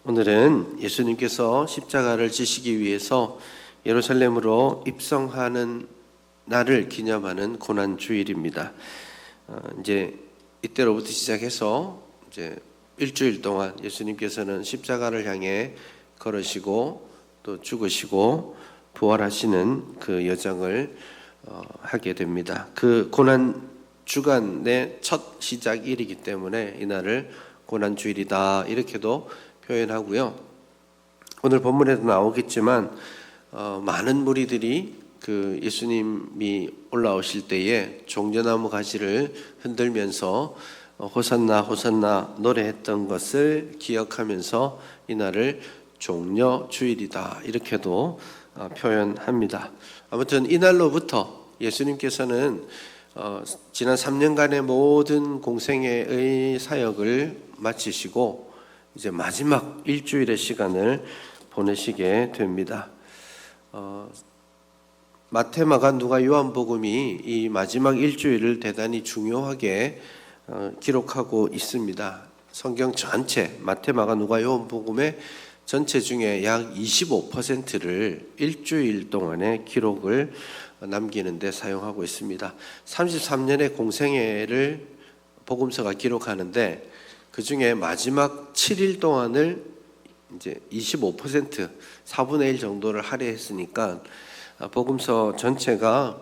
오늘은 예수님께서 십자가를 지시기 위해서 예루살렘으로 입성하는 날을 기념하는 고난주일입니다. 이제 이때로부터 시작해서 이제 일주일 동안 예수님께서는 십자가를 향해 걸으시고 또 죽으시고 부활하시는 그 여정을 하게 됩니다. 그 고난 주간의 첫 시작일이기 때문에 이날을 고난주일이다 이렇게도 표현하고요. 오늘 본문에도 나오겠지만 많은 무리들이 그 예수님이 올라오실 때에 종려나무 가지를 흔들면서 호산나 호산나 노래했던 것을 기억하면서 이날을 종려주일이다 이렇게도 표현합니다. 아무튼 이날로부터 예수님께서는 지난 3년간의 모든 공생애의 사역을 마치시고 이제 마지막 일주일의 시간을 보내시게 됩니다. 마태, 마가, 누가, 요한복음이 이 마지막 일주일을 대단히 중요하게 기록하고 있습니다. 성경 전체 마태, 마가, 누가, 요한복음의 전체 중에 약 25%를 일주일 동안의 기록을 남기는 데 사용하고 있습니다. 33년의 공생애를 복음서가 기록하는데 그 중에 마지막 7일 동안을 이제 25% 4분의 1 정도를 할애했으니까 복음서 전체가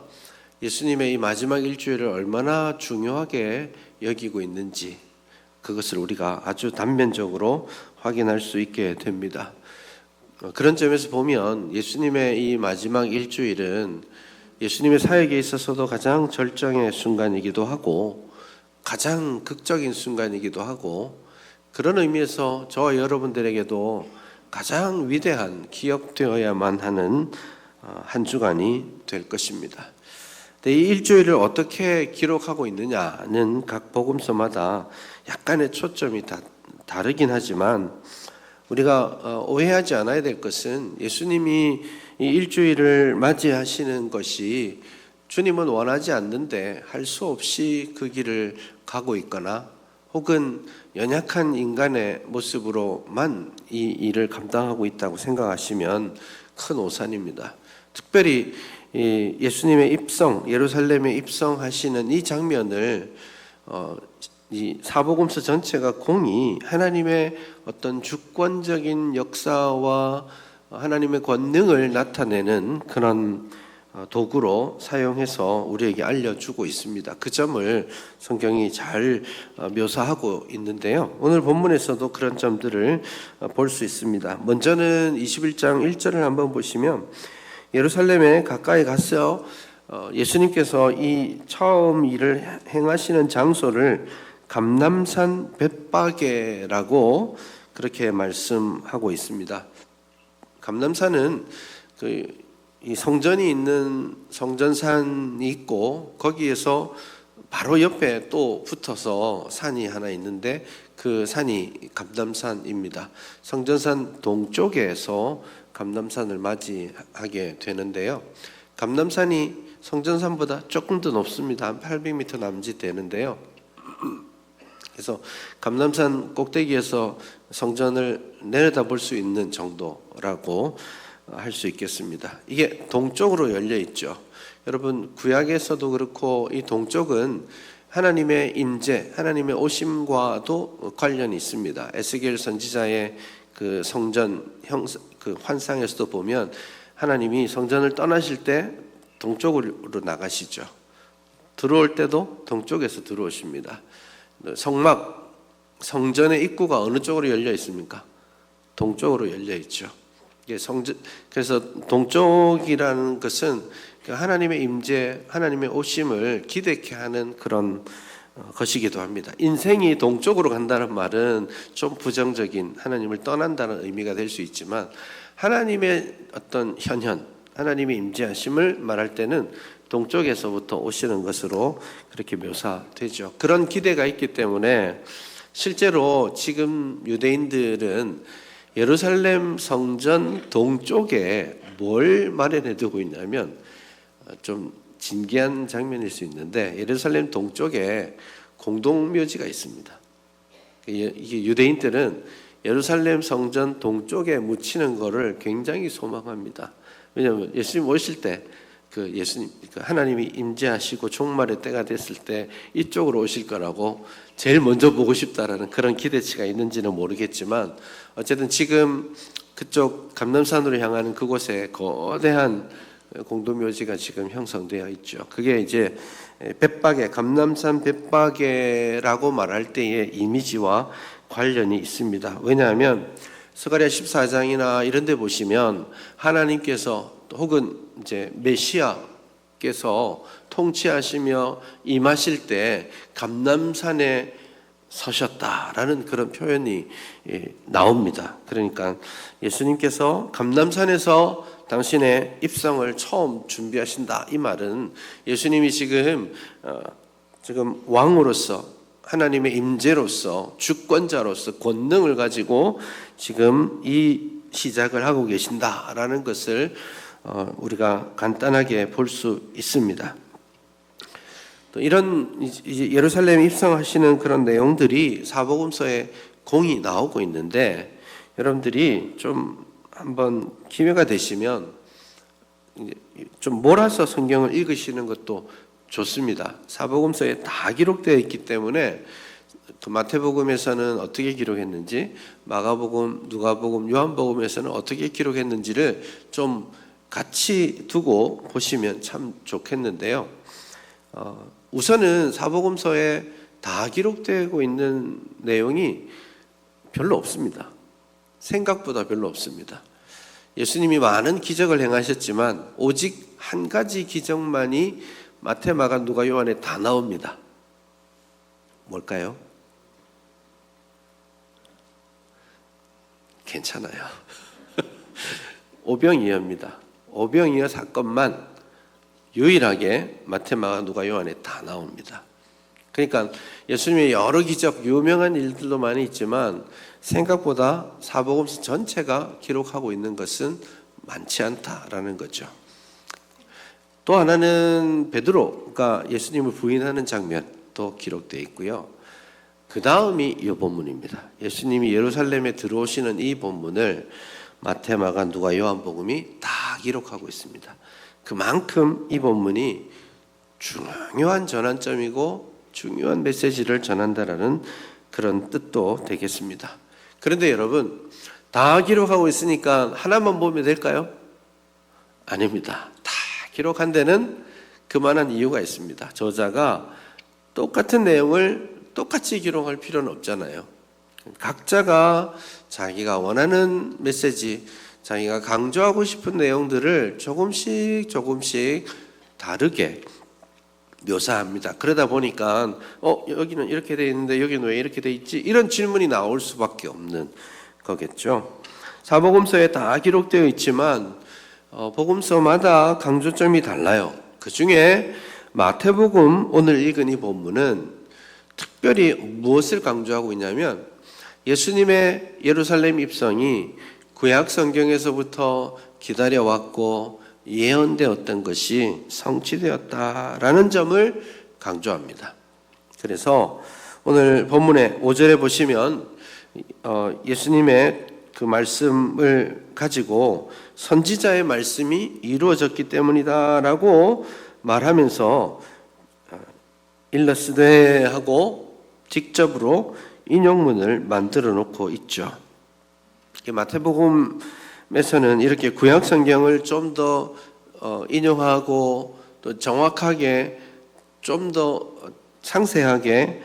예수님의 이 마지막 일주일을 얼마나 중요하게 여기고 있는지 그것을 우리가 아주 단면적으로 확인할 수 있게 됩니다. 그런 점에서 보면 예수님의 이 마지막 일주일은 예수님의 사역에 있어서도 가장 절정의 순간이기도 하고 가장 극적인 순간이기도 하고 그런 의미에서 저와 여러분들에게도 가장 위대한 기억되어야만 하는 한 주간이 될 것입니다. 이 일주일을 어떻게 기록하고 있느냐는 각 복음서마다 약간의 초점이 다르긴 하지만 우리가 오해하지 않아야 될 것은 예수님이 이 일주일을 맞이하시는 것이 주님은 원하지 않는데 할 수 없이 그 길을 가고 있거나 혹은 연약한 인간의 모습으로만 이 일을 감당하고 있다고 생각하시면 큰 오산입니다. 특별히 예수님의 입성, 예루살렘에 입성하시는 이 장면을 이 사복음서 전체가 공이 하나님의 어떤 주권적인 역사와 하나님의 권능을 나타내는 그런 도구로 사용해서 우리에게 알려주고 있습니다. 그 점을 성경이 잘 묘사하고 있는데요. 오늘 본문에서도 그런 점들을 볼 수 있습니다. 먼저는 21장 1절을 한번 보시면 예루살렘에 가까이 가서 예수님께서 이 처음 일을 행하시는 장소를 감람산 벳바게라고 그렇게 말씀하고 있습니다. 감람산은 이 성전이 있는 성전산이 있고 거기에서 바로 옆에 또 붙어서 산이 하나 있는데 그 산이 감람산입니다. 성전산 동쪽에서 감람산을 맞이하게 되는데요. 감람산이 성전산보다 조금 더 높습니다. 한 800m 남짓 되는데요. 그래서 감람산 꼭대기에서 성전을 내려다볼 수 있는 정도라고 할 수 있겠습니다. 이게 동쪽으로 열려 있죠. 여러분 구약에서도 그렇고 이 동쪽은 하나님의 임재, 하나님의 오심과도 관련이 있습니다. 에스겔 선지자의 그 성전 그 환상에서도 보면 하나님이 성전을 떠나실 때 동쪽으로 나가시죠. 들어올 때도 동쪽에서 들어오십니다. 성막, 성전의 입구가 어느 쪽으로 열려 있습니까? 동쪽으로 열려 있죠. 그래서 동쪽이라는 것은 하나님의 임재, 하나님의 오심을 기대케 하는 그런 것이기도 합니다. 인생이 동쪽으로 간다는 말은 좀 부정적인 하나님을 떠난다는 의미가 될 수 있지만 하나님의 어떤 현현, 하나님의 임재하심을 말할 때는 동쪽에서부터 오시는 것으로 그렇게 묘사되죠. 그런 기대가 있기 때문에 실제로 지금 유대인들은 예루살렘 성전 동쪽에 뭘 마련해 두고 있냐면 좀 진기한 장면일 수 있는데 예루살렘 동쪽에 공동묘지가 있습니다. 이게 유대인들은 예루살렘 성전 동쪽에 묻히는 것을 굉장히 소망합니다. 왜냐하면 예수님 오실 때 예수님 하나님이 임재하시고 종말의 때가 됐을 때 이쪽으로 오실 거라고 제일 먼저 보고 싶다라는 그런 기대치가 있는지는 모르겠지만, 어쨌든 지금 그쪽 감람산으로 향하는 그곳에 거대한 공동묘지가 지금 형성되어 있죠. 그게 이제 감람산 벳박에라고 말할 때의 이미지와 관련이 있습니다. 왜냐하면 스가랴 14장이나 이런 데 보시면 하나님께서 혹은 이제 메시아께서 통치하시며 임하실 때 감람산에 서셨다라는 그런 표현이 나옵니다. 그러니까 예수님께서 감람산에서 당신의 입성을 처음 준비하신다, 이 말은 예수님이 지금 왕으로서, 하나님의 임재로서, 주권자로서 권능을 가지고 지금 이 시작을 하고 계신다라는 것을 우리가 간단하게 볼 수 있습니다. 또 이런 예루살렘 입성하시는 그런 내용들이 사복음서에 공이 나오고 있는데, 여러분들이 좀 한번 기회가 되시면 좀 몰아서 성경을 읽으시는 것도 좋습니다. 사복음서에 다 기록되어 있기 때문에 마태복음에서는 어떻게 기록했는지, 마가복음, 누가복음, 요한복음에서는 어떻게 기록했는지를 좀 같이 두고 보시면 참 좋겠는데요. 우선은 사복음서에 다 기록되고 있는 내용이 별로 없습니다. 생각보다 별로 없습니다. 예수님이 많은 기적을 행하셨지만 오직 한 가지 기적만이 마태, 마가, 누가, 요한에 다 나옵니다. 뭘까요? 괜찮아요. 오병이어입니다. 오병이어 사건만 유일하게 마태, 마가, 누가, 요한에 다 나옵니다. 그러니까 예수님의 여러 기적, 유명한 일들도 많이 있지만 생각보다 사복음서 전체가 기록하고 있는 것은 많지 않다라는 거죠. 또 하나는 베드로가 예수님을 부인하는 장면도 기록되어 있고요. 그 다음이 이 본문입니다. 예수님이 예루살렘에 들어오시는 이 본문을 마태, 마가, 누가, 요한복음이 다 기록하고 있습니다. 그만큼 이 본문이 중요한 전환점이고 중요한 메시지를 전한다라는 그런 뜻도 되겠습니다. 그런데 여러분, 다 기록하고 있으니까 하나만 보면 될까요? 아닙니다. 다 기록한 데는 그만한 이유가 있습니다. 저자가 똑같은 내용을 똑같이 기록할 필요는 없잖아요. 각자가 자기가 원하는 메시지, 자기가 강조하고 싶은 내용들을 조금씩 다르게 묘사합니다. 그러다 보니까 여기는 이렇게 돼 있는데 여기는 왜 이렇게 돼 있지? 이런 질문이 나올 수밖에 없는 거겠죠. 사복음서에 다 기록되어 있지만 복음서마다 강조점이 달라요. 그 중에 마태복음, 오늘 읽은 이 본문은 특별히 무엇을 강조하고 있냐면 예수님의 예루살렘 입성이 구약 성경에서부터 기다려왔고 예언되었던 것이 성취되었다라는 점을 강조합니다. 그래서 오늘 본문의 5절에 보시면 예수님의 그 말씀을 가지고 선지자의 말씀이 이루어졌기 때문이다라고 말하면서 일러스되 하고 직접으로 인용문을 만들어 놓고 있죠. 마태복음에서는 이렇게 구약 성경을 좀 더 인용하고 또 정확하게 좀 더 상세하게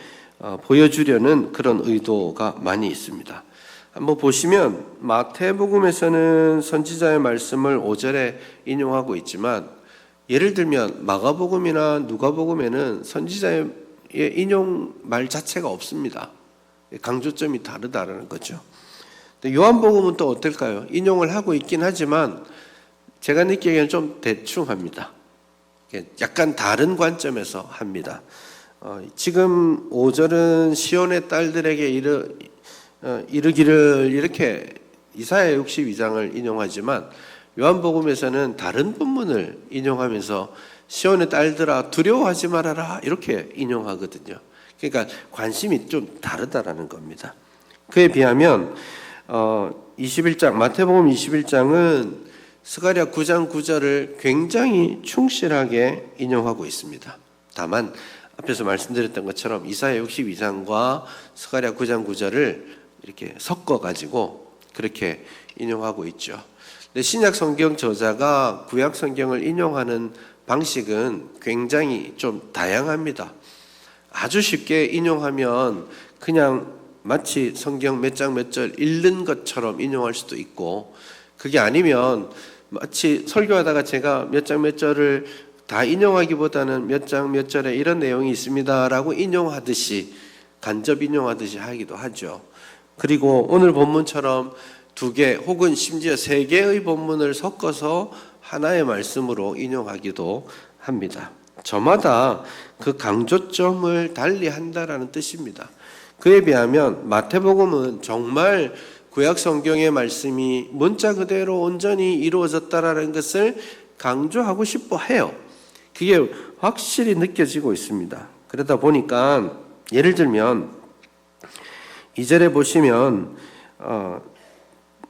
보여주려는 그런 의도가 많이 있습니다. 한번 보시면 마태복음에서는 선지자의 말씀을 5절에 인용하고 있지만, 예를 들면 마가복음이나 누가복음에는 선지자의 인용 말 자체가 없습니다. 강조점이 다르다는 거죠. 요한복음은 또 어떨까요? 인용을 하고 있긴 하지만 제가 느끼기에는 좀 대충 합니다. 약간 다른 관점에서 합니다. 지금 5절은 시온의 딸들에게 이르기를 이렇게 이사야 62장을 인용하지만 요한복음에서는 다른 본문을 인용하면서 시온의 딸들아 두려워하지 말아라 이렇게 인용하거든요. 그러니까 관심이 좀 다르다라는 겁니다. 그에 비하면 21장 마태복음 21장은 스가랴 9장 9절을 굉장히 충실하게 인용하고 있습니다. 다만 앞에서 말씀드렸던 것처럼 이사야 62장과 스가랴 9장 9절을 이렇게 섞어 가지고 그렇게 인용하고 있죠. 근데 신약 성경 저자가 구약 성경을 인용하는 방식은 굉장히 좀 다양합니다. 아주 쉽게 인용하면 그냥 마치 성경 몇 장 몇 절 읽는 것처럼 인용할 수도 있고, 그게 아니면 마치 설교하다가 제가 몇 장 몇 절을 다 인용하기보다는 몇 장 몇 절에 이런 내용이 있습니다라고 인용하듯이, 간접 인용하듯이 하기도 하죠. 그리고 오늘 본문처럼 2개 혹은 심지어 3개의 본문을 섞어서 하나의 말씀으로 인용하기도 합니다. 저마다 그 강조점을 달리 한다라는 뜻입니다. 그에 비하면 마태복음은 정말 구약 성경의 말씀이 문자 그대로 온전히 이루어졌다라는 것을 강조하고 싶어 해요. 그게 확실히 느껴지고 있습니다. 그러다 보니까 예를 들면 2절에 보시면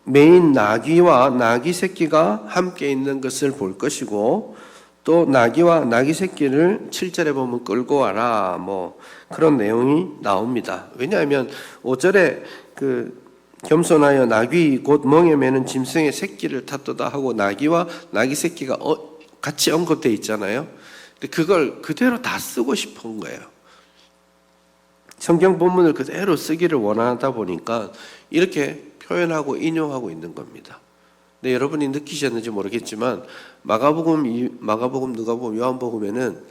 메인 나귀와 나귀 새끼가 함께 있는 것을 볼 것이고, 또 나귀와 나귀 새끼를 7절에 보면 끌고 와라, 뭐 그런 내용이 나옵니다. 왜냐하면 5절에 겸손하여 나귀 곧 멍에 매는 짐승의 새끼를 탔도다 하고 나귀와 나귀 새끼가 같이 언급되어 있잖아요. 근데 그걸 그대로 다 쓰고 싶은 거예요. 성경 본문을 그대로 쓰기를 원하다 보니까 이렇게 표현하고 인용하고 있는 겁니다. 근데 여러분이 느끼셨는지 모르겠지만 마가복음, 누가복음, 요한복음에는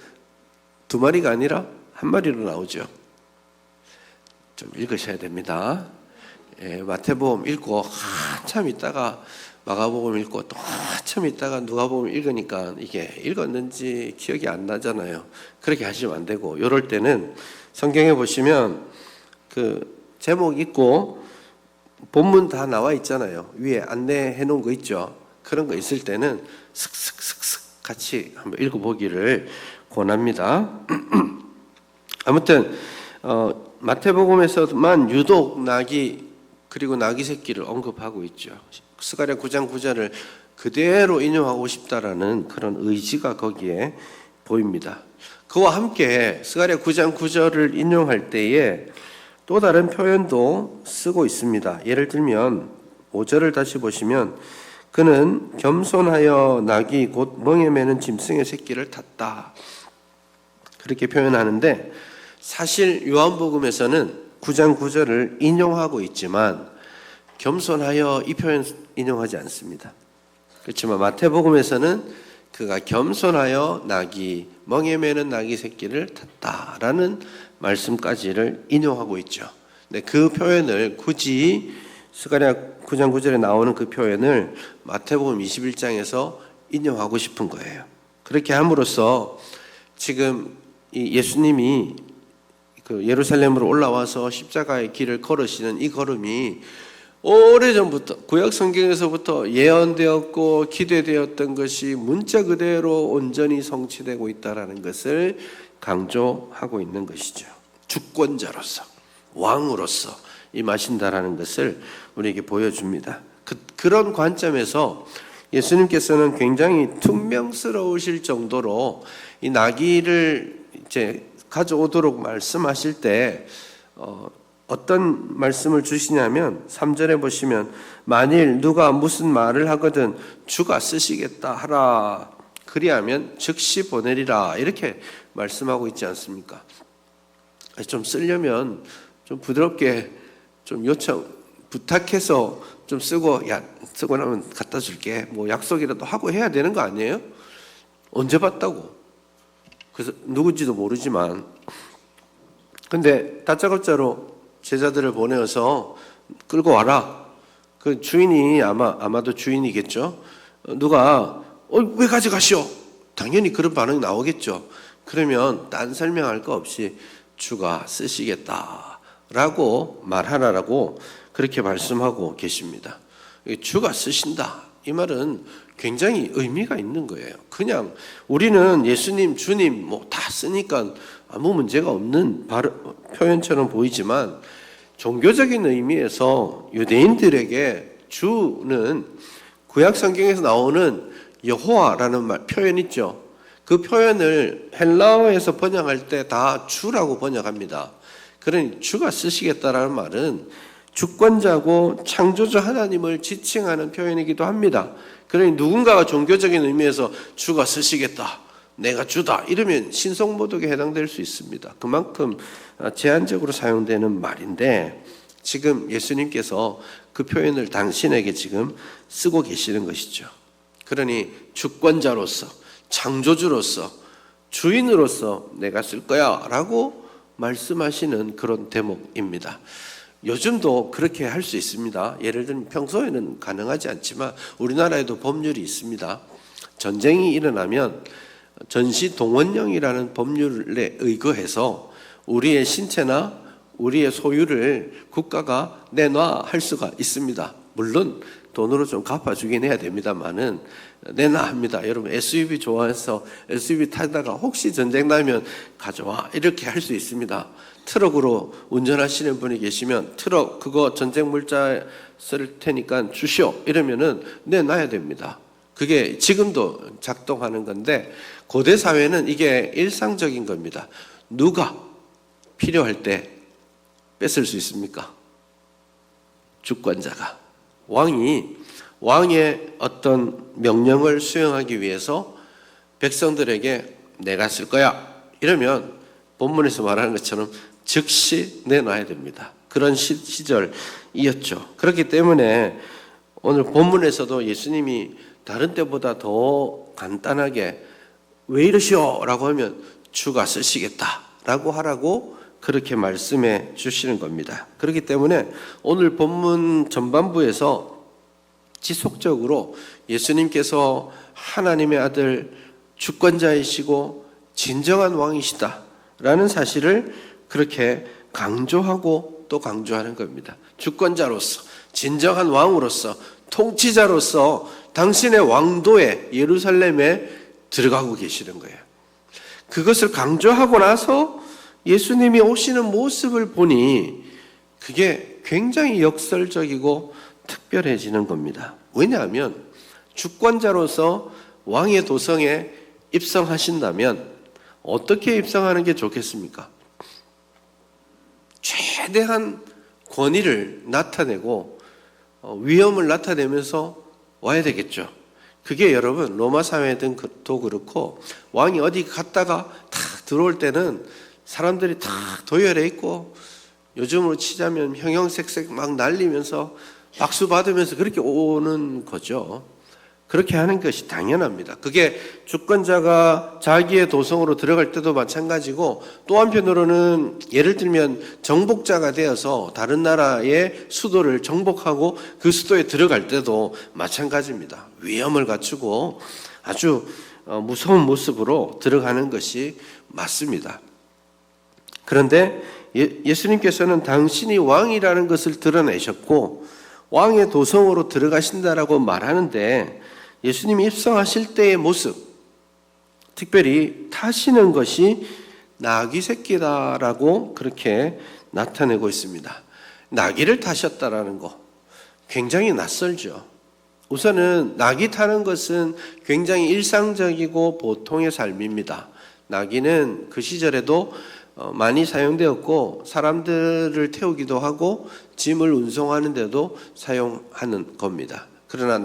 2마리가 아니라 1마리로 나오죠. 좀 읽으셔야 됩니다. 마태복음 읽고 한참 있다가 마가복음 읽고 또 한참 있다가 누가복음 읽으니까 이게 읽었는지 기억이 안 나잖아요. 그렇게 하시면 안 되고, 이럴 때는 성경에 보시면 그 제목 있고 본문 다 나와 있잖아요. 위에 안내해 놓은 거 있죠. 그런 거 있을 때는 슥슥슥슥 같이 한번 읽어보기를 권합니다. 아무튼 마태복음에서만 유독 나귀 그리고 나귀 새끼를 언급하고 있죠. 스가랴 9장 9절을 그대로 인용하고 싶다라는 그런 의지가 거기에 보입니다. 그와 함께 스가랴 9장 9절을 인용할 때에 또 다른 표현도 쓰고 있습니다. 예를 들면 5절을 다시 보시면 그는 겸손하여 나귀 곧 멍에 매는 짐승의 새끼를 탔다, 그렇게 표현하는데, 사실 요한복음에서는 9장 9절을 인용하고 있지만 겸손하여 이 표현 인용하지 않습니다. 그렇지만 마태복음에서는 그가 겸손하여 나귀 멍에 매는 나귀 새끼를 탔다라는 말씀까지를 인용하고 있죠. 근데 그 표현을 굳이 스가랴 9장 9절에 나오는 그 표현을 마태복음 21장에서 인용하고 싶은 거예요. 그렇게 함으로써 지금 예수님이 그 예루살렘으로 올라와서 십자가의 길을 걸으시는 이 걸음이 오래전부터 구약 성경에서부터 예언되었고 기대되었던 것이 문자 그대로 온전히 성취되고 있다는 것을 강조하고 있는 것이죠. 주권자로서, 왕으로서 임하신다라는 것을 우리에게 보여줍니다. 그런 관점에서 예수님께서는 굉장히 퉁명스러우실 정도로 이 나귀를 이제 가져오도록 말씀하실 때 어떤 말씀을 주시냐면 3절에 보시면 만일 누가 무슨 말을 하거든 주가 쓰시겠다 하라, 그리하면 즉시 보내리라, 이렇게 말씀하고 있지 않습니까? 좀 쓰려면 좀 부드럽게 좀 부탁해서 좀 쓰고 나면 갖다 줄게, 뭐 약속이라도 하고 해야 되는 거 아니에요? 언제 봤다고? 그래서 누군지도 모르지만, 근데 다짜고짜로 제자들을 보내어서 끌고 와라. 그 주인이 아마도 주인이겠죠. 누가 왜 가져가시오? 당연히 그런 반응이 나오겠죠. 그러면 딴 설명할 거 없이 주가 쓰시겠다라고 말하라라고 그렇게 말씀하고 계십니다. 주가 쓰신다, 이 말은 굉장히 의미가 있는 거예요. 그냥 우리는 예수님, 주님 뭐 다 쓰니까 아무 문제가 없는 표현처럼 보이지만 종교적인 의미에서 유대인들에게 주는 구약 성경에서 나오는 여호와라는 표현 있죠. 그 표현을 헬라어에서 번역할 때 다 주라고 번역합니다. 그러니 주가 쓰시겠다라는 말은 주권자고 창조주 하나님을 지칭하는 표현이기도 합니다. 그러니 누군가가 종교적인 의미에서 주가 쓰시겠다, 내가 주다 이러면 신성모독에 해당될 수 있습니다. 그만큼 제한적으로 사용되는 말인데 지금 예수님께서 그 표현을 당신에게 지금 쓰고 계시는 것이죠. 그러니 주권자로서, 창조주로서, 주인으로서 내가 쓸 거야 라고 말씀하시는 그런 대목입니다. 요즘도 그렇게 할 수 있습니다. 예를 들면 평소에는 가능하지 않지만 우리나라에도 법률이 있습니다. 전쟁이 일어나면 전시동원령이라는 법률에 의거해서 우리의 신체나 우리의 소유를 국가가 내놔 할 수가 있습니다. 물론 돈으로 좀 갚아주긴 해야 됩니다만은 내놔 합니다. 여러분 SUV 좋아해서 SUV 타다가 혹시 전쟁 나면 가져와 이렇게 할 수 있습니다. 트럭으로 운전하시는 분이 계시면 트럭 그거 전쟁 물자 쓸 테니까 주시오 이러면은 내놔야 됩니다. 그게 지금도 작동하는 건데 고대 사회는 이게 일상적인 겁니다. 누가 필요할 때 뺏을 수 있습니까? 주권자가. 왕의 어떤 명령을 수행하기 위해서 백성들에게 내가 쓸 거야 이러면 본문에서 말하는 것처럼 즉시 내놔야 됩니다. 그런 시절이었죠. 그렇기 때문에 오늘 본문에서도 예수님이 다른 때보다 더 간단하게 왜 이러시오? 라고 하면 주가 쓰시겠다 라고 하라고 그렇게 말씀해 주시는 겁니다. 그렇기 때문에 오늘 본문 전반부에서 지속적으로 예수님께서 하나님의 아들 주권자이시고 진정한 왕이시다 라는 사실을 그렇게 강조하고 또 강조하는 겁니다. 주권자로서, 진정한 왕으로서, 통치자로서 당신의 왕도에 예루살렘에 들어가고 계시는 거예요. 그것을 강조하고 나서 예수님이 오시는 모습을 보니 그게 굉장히 역설적이고 특별해지는 겁니다. 왜냐하면 주권자로서 왕의 도성에 입성하신다면 어떻게 입성하는 게 좋겠습니까? 최대한 권위를 나타내고 위엄을 나타내면서 와야 되겠죠. 그게 여러분 로마 사회도 그렇고 왕이 어디 갔다가 탁 들어올 때는 사람들이 다 도열해 있고 요즘으로 치자면 형형색색 막 날리면서 박수 받으면서 그렇게 오는 거죠. 그렇게 하는 것이 당연합니다. 그게 주권자가 자기의 도성으로 들어갈 때도 마찬가지고 또 한편으로는 예를 들면 정복자가 되어서 다른 나라의 수도를 정복하고 그 수도에 들어갈 때도 마찬가지입니다. 위엄을 갖추고 아주 무서운 모습으로 들어가는 것이 맞습니다. 그런데 예수님께서는 당신이 왕이라는 것을 드러내셨고 왕의 도성으로 들어가신다라고 말하는데 예수님이 입성하실 때의 모습, 특별히 타시는 것이 나귀 새끼다라고 그렇게 나타내고 있습니다. 나귀를 타셨다라는 거 굉장히 낯설죠. 우선은 나귀 타는 것은 굉장히 일상적이고 보통의 삶입니다. 나귀는 그 시절에도 많이 사용되었고 사람들을 태우기도 하고 짐을 운송하는 데도 사용하는 겁니다. 그러나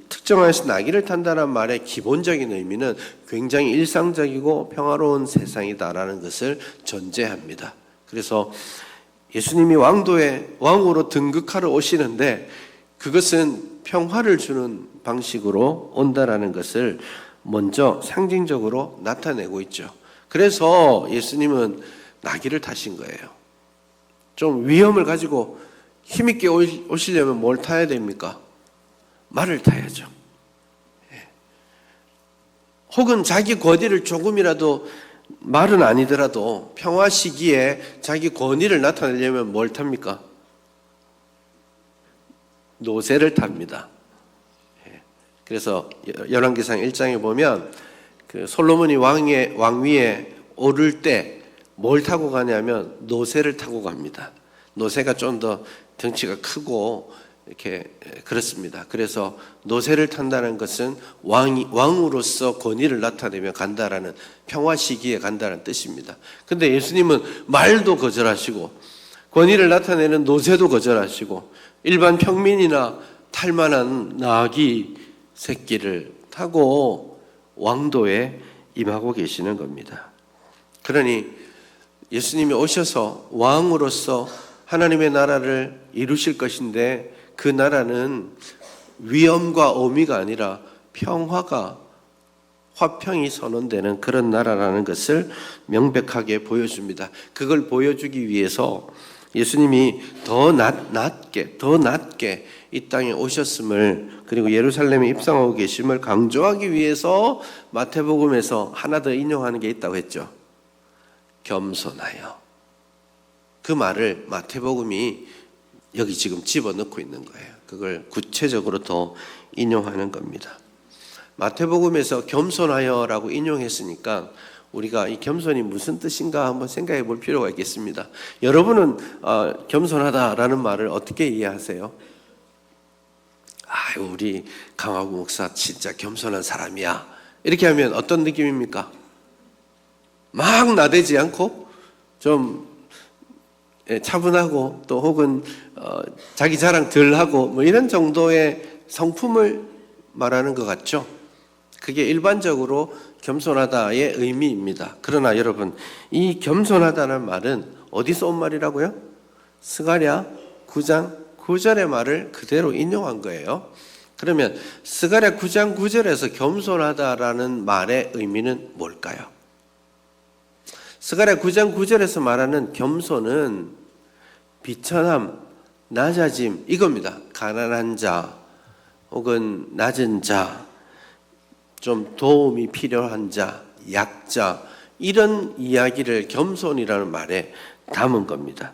특정해서 나귀를 탄다는 말의 기본적인 의미는 굉장히 일상적이고 평화로운 세상이다라는 것을 전제합니다. 그래서 예수님이 왕으로 등극하러 오시는데 그것은 평화를 주는 방식으로 온다라는 것을 먼저 상징적으로 나타내고 있죠. 그래서 예수님은 나귀를 타신 거예요. 좀 위험을 가지고 힘있게 오시려면 뭘 타야 됩니까? 말을 타야죠. 혹은 자기 권위를 조금이라도 말은 아니더라도 평화 시기에 자기 권위를 나타내려면 뭘 탑니까? 노새를 탑니다. 그래서 열왕기상 1장에 보면 그 솔로몬이 왕위에 오를 때 뭘 타고 가냐면 노새를 타고 갑니다. 노새가 좀 더 덩치가 크고 이렇게 그렇습니다. 그래서 노새를 탄다는 것은 왕으로서 권위를 나타내며 간다라는, 평화 시기에 간다는 뜻입니다. 근데 예수님은 말도 거절하시고 권위를 나타내는 노새도 거절하시고 일반 평민이나 탈만한 나귀 새끼를 타고 왕도에 임하고 계시는 겁니다. 그러니 예수님이 오셔서 왕으로서 하나님의 나라를 이루실 것인데, 그 나라는 위엄과 어미가 아니라 평화가, 화평이 선언되는 그런 나라라는 것을 명백하게 보여줍니다. 그걸 보여주기 위해서 예수님이 더 낮게 이 땅에 오셨음을, 그리고 예루살렘에 입성하고 계심을 강조하기 위해서 마태복음에서 하나 더 인용하는 게 있다고 했죠. 겸손하여. 그 말을 마태복음이 여기 지금 집어넣고 있는 거예요. 그걸 구체적으로 더 인용하는 겁니다. 마태복음에서 겸손하여라고 인용했으니까 우리가 이 겸손이 무슨 뜻인가 한번 생각해 볼 필요가 있겠습니다. 여러분은 겸손하다라는 말을 어떻게 이해하세요? 우리 강화구 목사 진짜 겸손한 사람이야, 이렇게 하면 어떤 느낌입니까? 막 나대지 않고 좀 차분하고, 또 혹은 자기 자랑 덜 하고 뭐 이런 정도의 성품을 말하는 것 같죠? 그게 일반적으로 겸손하다의 의미입니다. 그러나 여러분, 이 겸손하다는 말은 어디서 온 말이라고요? 스가랴 9장 9절의 말을 그대로 인용한 거예요. 그러면 스가랴 9장 9절에서 겸손하다라는 말의 의미는 뭘까요? 스가랴 9장 9절에서 말하는 겸손은 비천함, 낮아짐, 이겁니다. 가난한 자 혹은 낮은 자, 좀 도움이 필요한 자, 약자, 이런 이야기를 겸손이라는 말에 담은 겁니다.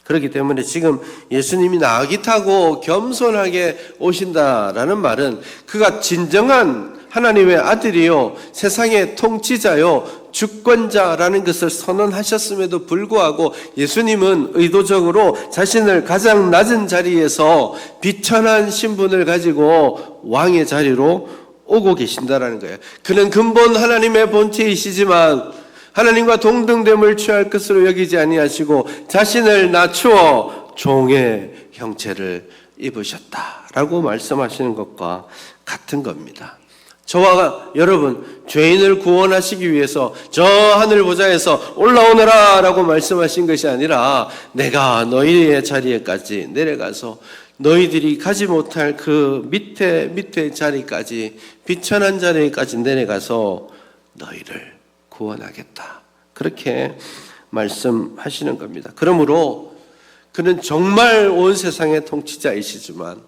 그렇기 때문에 지금 예수님이 나귀 타고 겸손하게 오신다라는 말은 그가 진정한 하나님의 아들이요, 세상의 통치자요, 주권자라는 것을 선언하셨음에도 불구하고 예수님은 의도적으로 자신을 가장 낮은 자리에서 비천한 신분을 가지고 왕의 자리로 오고 계신다라는 거예요. 그는 근본 하나님의 본체이시지만 하나님과 동등됨을 취할 것으로 여기지 아니하시고 자신을 낮추어 종의 형체를 입으셨다라고 말씀하시는 것과 같은 겁니다. 저와 여러분, 죄인을 구원하시기 위해서 저 하늘 보좌에서 올라오너라 라고 말씀하신 것이 아니라 내가 너희의 자리에까지 내려가서 너희들이 가지 못할 그 밑에 자리까지, 비천한 자리까지 내려가서 너희를 구원하겠다, 그렇게 말씀하시는 겁니다. 그러므로 그는 정말 온 세상의 통치자이시지만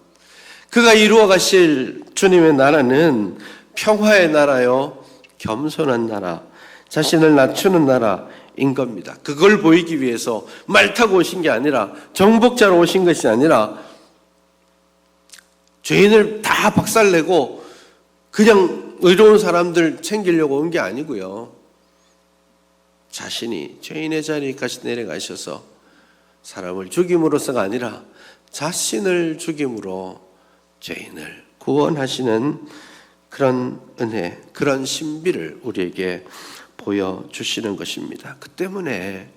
그가 이루어 가실 주님의 나라는 평화의 나라요, 겸손한 나라, 자신을 낮추는 나라인 겁니다. 그걸 보이기 위해서 말 타고 오신 게 아니라, 정복자로 오신 것이 아니라 죄인을 다 박살내고 그냥 의로운 사람들 챙기려고 온 게 아니고요. 자신이 죄인의 자리까지 내려가셔서 사람을 죽임으로써가 아니라 자신을 죽임으로 죄인을 구원하시는 그런 은혜, 그런 신비를 우리에게 보여주시는 것입니다. 그 때문에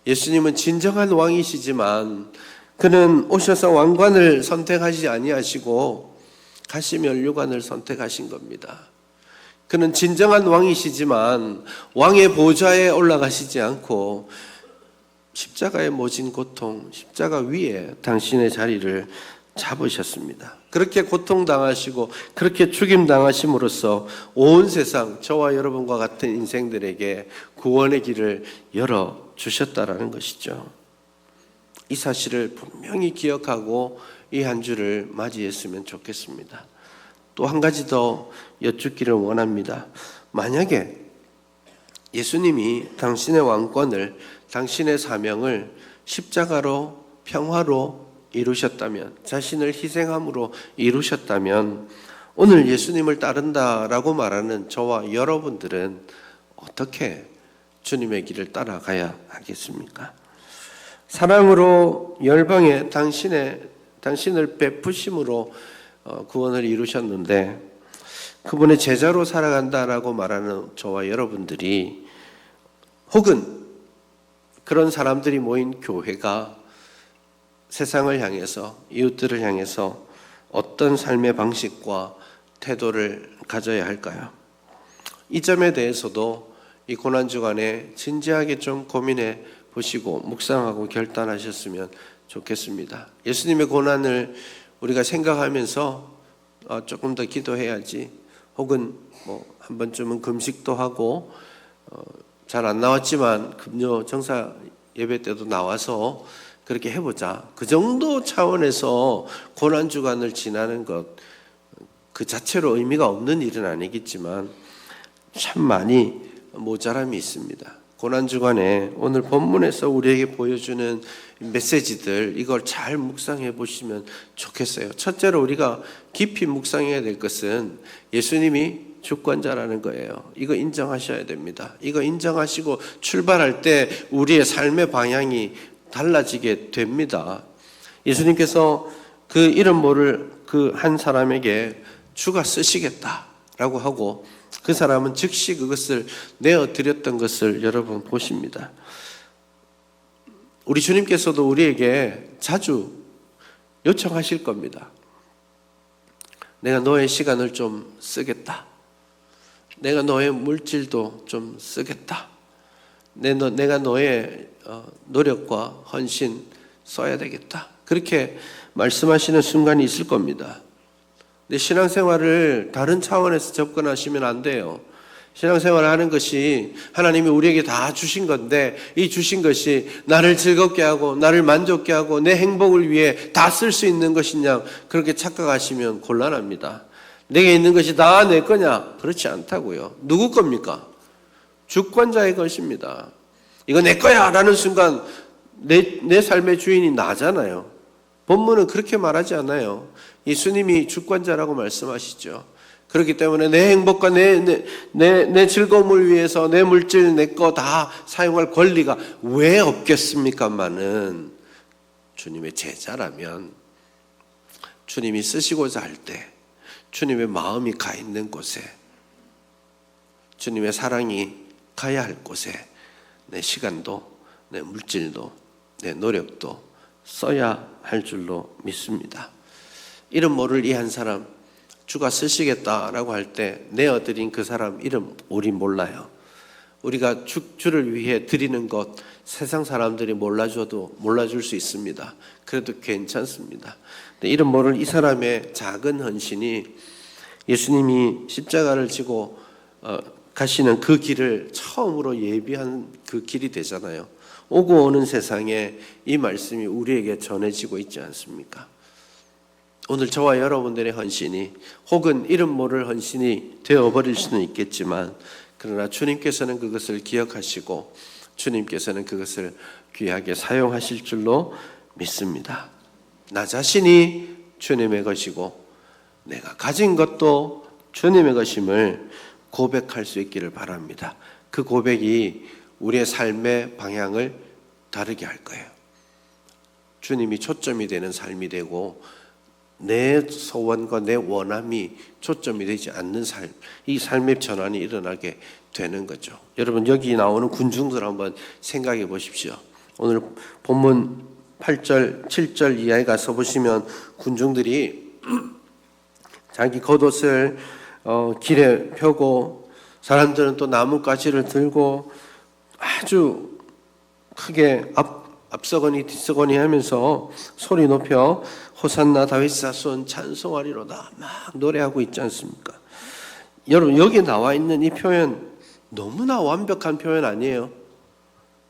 예수님은 진정한 왕이시지만 그는 오셔서 왕관을 선택하지 아니하시고 가시면류관을 선택하신 겁니다. 그는 진정한 왕이시지만 왕의 보좌에 올라가시지 않고 십자가에 모진 고통, 십자가 위에 당신의 자리를 잡으셨습니다. 그렇게 고통당하시고 그렇게 죽임당하심으로써 온 세상, 저와 여러분과 같은 인생들에게 구원의 길을 열어주셨다라는 것이죠. 이 사실을 분명히 기억하고 이 한 주를 맞이했으면 좋겠습니다. 또 한 가지 더 여쭙기를 원합니다. 만약에 예수님이 당신의 왕권을, 당신의 사명을 십자가로, 평화로 이루셨다면, 자신을 희생함으로 이루셨다면 오늘 예수님을 따른다라고 말하는 저와 여러분들은 어떻게 주님의 길을 따라가야 하겠습니까? 사랑으로 열방에 당신을 베푸심으로 구원을 이루셨는데 그분의 제자로 살아간다라고 말하는 저와 여러분들이 혹은 그런 사람들이 모인 교회가 세상을 향해서 이웃들을 향해서 어떤 삶의 방식과 태도를 가져야 할까요? 이 점에 대해서도 이 고난주간에 진지하게 좀 고민해 보시고 묵상하고 결단하셨으면 좋겠습니다. 예수님의 고난을 우리가 생각하면서 조금 더 기도해야지, 혹은 한 번쯤은 금식도 하고 잘 안 나왔지만 금요 정사 예배 때도 나와서 그렇게 해보자, 그 정도 차원에서 고난주간을 지나는 것 그 자체로 의미가 없는 일은 아니겠지만 참 많이 모자람이 있습니다. 고난주간에 오늘 본문에서 우리에게 보여주는 메시지들, 이걸 잘 묵상해 보시면 좋겠어요. 첫째로 우리가 깊이 묵상해야 될 것은 예수님이 주권자라는 거예요. 이거 인정하셔야 됩니다. 이거 인정하시고 출발할 때 우리의 삶의 방향이 달라지게 됩니다. 예수님께서 그 이름 모를 그 한 사람에게 주가 쓰시겠다라고 하고 그 사람은 즉시 그것을 내어드렸던 것을 여러분 보십니다. 우리 주님께서도 우리에게 자주 요청하실 겁니다. 내가 너의 시간을 좀 쓰겠다. 내가 너의 물질도 좀 쓰겠다. 내가 너의 노력과 헌신 써야 되겠다. 그렇게 말씀하시는 순간이 있을 겁니다. 근데 신앙생활을 다른 차원에서 접근하시면 안 돼요. 신앙생활을 하는 것이 하나님이 우리에게 다 주신 건데 이 주신 것이 나를 즐겁게 하고 나를 만족게 하고 내 행복을 위해 다 쓸 수 있는 것이냐, 그렇게 착각하시면 곤란합니다. 내게 있는 것이 다 내 거냐? 그렇지 않다고요. 누구 겁니까? 주권자의 것입니다. 이거 내 거야 라는 순간 내 삶의 주인이 나잖아요. 본문은 그렇게 말하지 않아요. 예수님이 주권자라고 말씀하시죠. 그렇기 때문에 내 행복과 내 즐거움을 위해서 내 물질, 내 거 다 사용할 권리가 왜 없겠습니까마는, 주님의 제자라면 주님이 쓰시고자 할 때 주님의 마음이 가 있는 곳에, 주님의 사랑이 가야 할 곳에 내 시간도 내 물질도 내 노력도 써야 할 줄로 믿습니다. 이름 모를 이 한 사람, 주가 쓰시겠다라고 할 때 내어드린 그 사람 이름 우리 몰라요. 우리가 주를 위해 드리는 것 세상 사람들이 몰라줘도 몰라줄 수 있습니다. 그래도 괜찮습니다. 근데 이름 모를 이 사람의 작은 헌신이 예수님이 십자가를 지고 가시는 그 길을 처음으로 예비한 그 길이 되잖아요. 오고 오는 세상에 이 말씀이 우리에게 전해지고 있지 않습니까? 오늘 저와 여러분들의 헌신이 혹은 이름 모를 헌신이 되어버릴 수는 있겠지만, 그러나 주님께서는 그것을 기억하시고 주님께서는 그것을 귀하게 사용하실 줄로 믿습니다. 나 자신이 주님의 것이고 내가 가진 것도 주님의 것임을 고백할 수 있기를 바랍니다. 그 고백이 우리의 삶의 방향을 다르게 할 거예요. 주님이 초점이 되는 삶이 되고 내 소원과 내 원함이 초점이 되지 않는 삶, 이 삶의 전환이 일어나게 되는 거죠. 여러분, 여기 나오는 군중들 한번 생각해 보십시오. 오늘 본문 8절, 7절 이하에 가서 보시면 군중들이 자기 겉옷을 길에 펴고 사람들은 또 나뭇가지를 들고 아주 크게 앞서거니 뒤서거니 하면서 소리 높여 호산나 다윗 자손 찬송하리로다 막 노래하고 있지 않습니까? 여러분, 여기 나와 있는 이 표현 너무나 완벽한 표현 아니에요?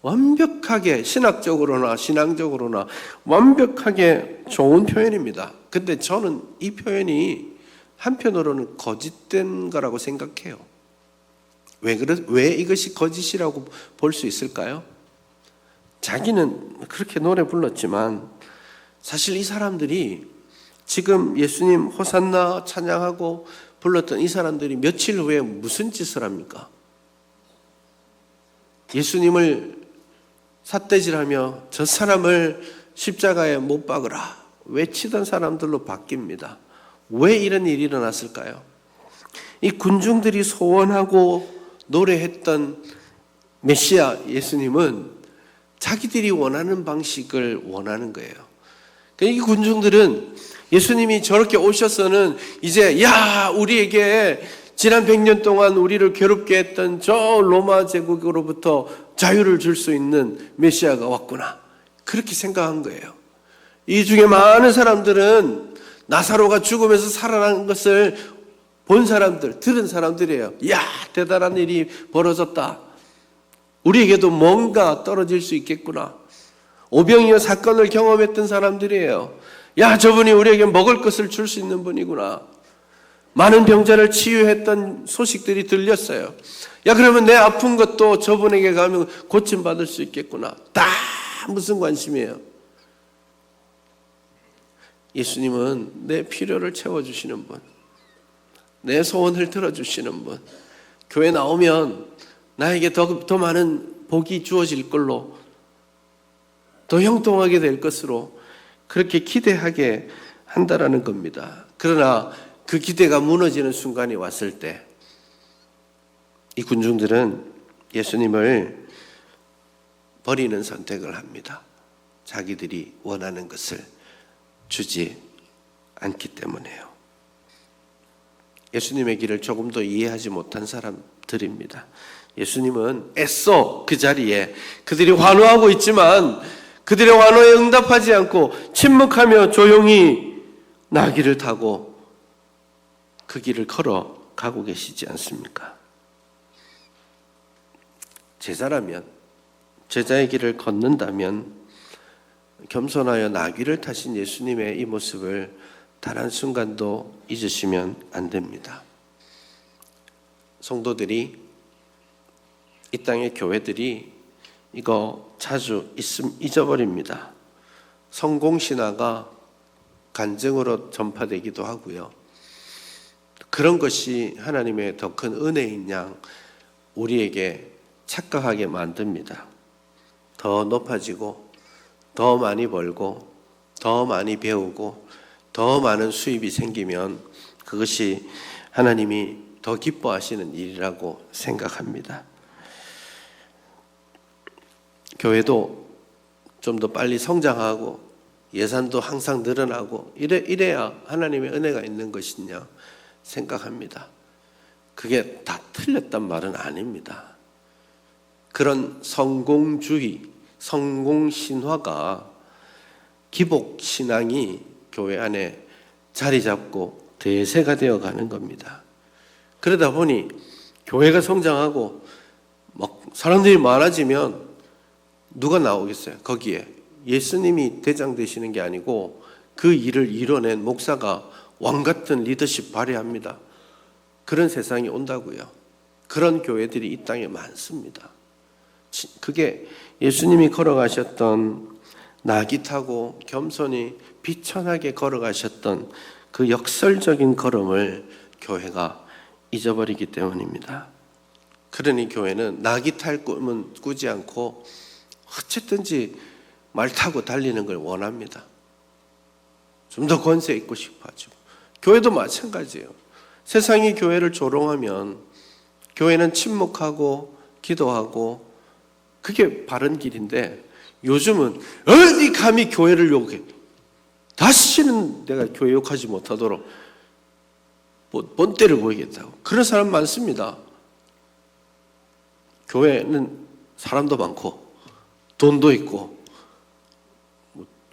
완벽하게 신학적으로나 신앙적으로나 완벽하게 좋은 표현입니다. 근데 저는 이 표현이 한편으로는 거짓된 거라고 생각해요. 왜 이것이 거짓이라고 볼 수 있을까요? 자기는 그렇게 노래 불렀지만 사실 이 사람들이 지금 예수님 호산나 찬양하고 불렀던 이 사람들이 며칠 후에 무슨 짓을 합니까? 예수님을 삿대질하며 저 사람을 십자가에 못 박으라 외치던 사람들로 바뀝니다. 왜 이런 일이 일어났을까요? 이 군중들이 소원하고 노래했던 메시아 예수님은 자기들이 원하는 방식을 원하는 거예요. 이 군중들은 예수님이 저렇게 오셔서는 이제 우리에게 지난 100년 동안 우리를 괴롭게 했던 저 로마 제국으로부터 자유를 줄 수 있는 메시아가 왔구나, 그렇게 생각한 거예요. 이 중에 많은 사람들은 나사로가 죽으면서 살아난 것을 본 사람들, 들은 사람들이에요. 대단한 일이 벌어졌다, 우리에게도 뭔가 떨어질 수 있겠구나. 오병이어 사건을 경험했던 사람들이에요. 저분이 우리에게 먹을 것을 줄 수 있는 분이구나. 많은 병자를 치유했던 소식들이 들렸어요. 그러면 내 아픈 것도 저분에게 가면 고침받을 수 있겠구나. 다 무슨 관심이에요? 예수님은 내 필요를 채워주시는 분, 내 소원을 들어주시는 분, 교회 나오면 나에게 더 많은 복이 주어질 걸로, 더 형통하게 될 것으로 그렇게 기대하게 한다라는 겁니다. 그러나 그 기대가 무너지는 순간이 왔을 때 이 군중들은 예수님을 버리는 선택을 합니다. 자기들이 원하는 것을 주지 않기 때문에요. 예수님의 길을 조금 더 이해하지 못한 사람들입니다. 예수님은 애써 그 자리에 그들이 환호하고 있지만 그들의 환호에 응답하지 않고 침묵하며 조용히 나귀를 타고 그 길을 걸어가고 계시지 않습니까? 제자라면, 제자의 길을 걷는다면 겸손하여 나귀를 타신 예수님의 이 모습을 단 한순간도 잊으시면 안 됩니다. 성도들이, 이 땅의 교회들이 이거 자주 잊어버립니다. 성공신화가 간증으로 전파되기도 하고요. 그런 것이 하나님의 더 큰 은혜인 양 우리에게 착각하게 만듭니다. 더 높아지고 더 많이 벌고 더 많이 배우고 더 많은 수입이 생기면 그것이 하나님이 더 기뻐하시는 일이라고 생각합니다. 교회도 좀 더 빨리 성장하고 예산도 항상 늘어나고 이래야 하나님의 은혜가 있는 것이냐 생각합니다. 그게 다 틀렸단 말은 아닙니다. 그런 성공주의, 성공신화가 기복신앙이 교회 안에 자리 잡고 대세가 되어가는 겁니다. 그러다 보니 교회가 성장하고 막 사람들이 많아지면 누가 나오겠어요? 거기에 예수님이 대장 되시는 게 아니고 그 일을 이뤄낸 목사가 왕같은 리더십 발휘합니다. 그런 세상이 온다고요. 그런 교회들이 이 땅에 많습니다. 그게 예수님이 걸어가셨던, 나귀 타고 겸손히 비천하게 걸어가셨던 그 역설적인 걸음을 교회가 잊어버리기 때문입니다. 그러니 교회는 나귀 탈 꿈은 꾸지 않고 어쨌든지 말 타고 달리는 걸 원합니다. 좀 더 권세 있고 싶어 하죠. 교회도 마찬가지예요. 세상이 교회를 조롱하면 교회는 침묵하고 기도하고 그게 바른 길인데, 요즘은 어디 감히 교회를 욕해. 다시는 내가 교회 욕하지 못하도록 본때를 보이겠다고. 그런 사람 많습니다. 교회는 사람도 많고 돈도 있고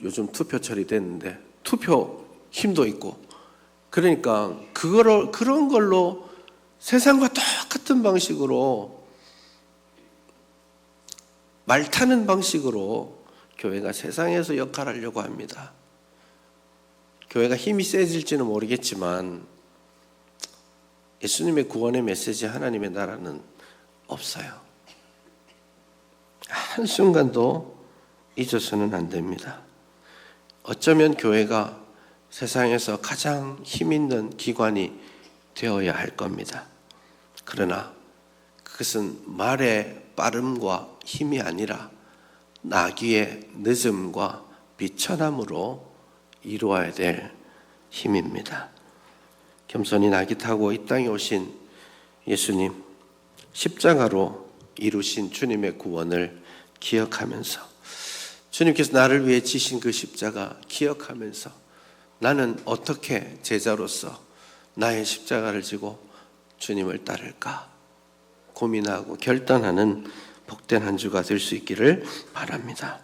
요즘 투표철이 됐는데 투표 힘도 있고, 그러니까 그런 걸로 세상과 똑같은 방식으로 말 타는 방식으로 교회가 세상에서 역할하려고 합니다. 교회가 힘이 세질지는 모르겠지만 예수님의 구원의 메시지, 하나님의 나라는 없어요. 한순간도 잊어서는 안 됩니다. 어쩌면 교회가 세상에서 가장 힘 있는 기관이 되어야 할 겁니다. 그러나 그것은 말의 빠름과 힘이 아니라 나귀의 늦음과 비천함으로 이루어야 될 힘입니다. 겸손히 나귀 타고 이 땅에 오신 예수님, 십자가로 이루신 주님의 구원을 기억하면서, 주님께서 나를 위해 지신 그 십자가 기억하면서 나는 어떻게 제자로서 나의 십자가를 지고 주님을 따를까 고민하고 결단하는 복된 한 주가 될 수 있기를 바랍니다.